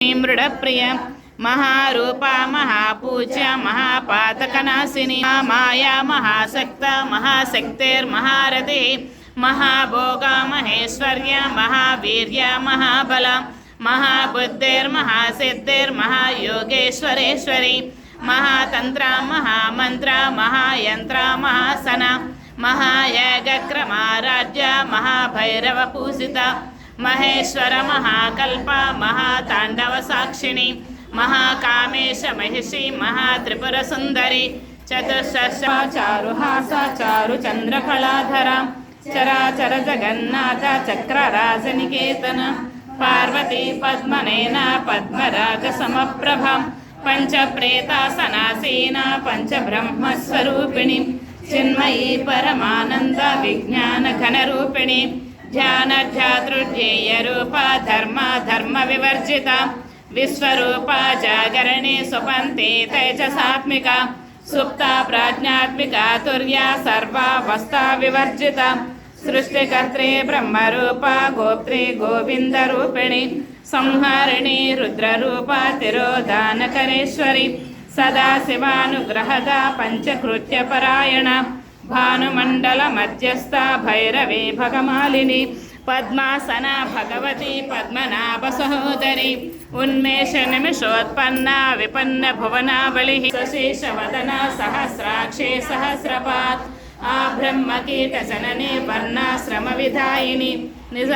मृडप्रिय महारूपा महापूज्य महापातकनाशिनी माया महाशक्त महाशक्तिर्महारथि महाभोगा महेश्वर्य महावीर्य महाबल महाबुद्धिर्महासिद्धिर्महायोगेश्वरेश्वरी महातंत्र महामंत्र महायंत्र महासन महायज्ञक्रमाराध्य महाभैरवपूजिता महेश्वर महाकल्प महातांडव साक्षिणी महाकामेश महिषी महात्रिपुर सुंदरी चतुष्षष्ठा चारुहासा चारुचंद्रकलाधरा चराचर जगन्नाथ चक्रराजनिकेतन पार्वती पद्मनेना पद्मराज समप्रभा पंचप्रेतासनासीना पंचब्रह्मस्वरूपिणी चिन्मयी परमानंद विज्ञान घनरूपिणी ध्यान ध्यातृध्येय रूपा धर्म धर्म विवर्जिता विश्वरूपा जागरणे स्वपन्ते तेजसात्मिका सुप्ता प्राज्ञात्मिका तुर्या सर्वावस्था विवर्जिता सृष्टिकर्त्री ब्रह्मरूपा गोप्त्री गोविंदरूपिणी संहारिणी रुद्ररूपा तिरोधानकरेश्वरी सदा शिवानुग्रहदा पंचकृत्यपरायणा भानुमंडल मध्यस्थ भैरवी भगमालिनी पद्मासना भगवती पद्मनाभ सहोदरी उन्मेष निमिषोत्पन्ना विपन्न भुवनावली सशेषवदना सहस्राक्षे सहस्रपात् आ ब्रह्मकीट जननी वर्णाश्रम विधायिनी निज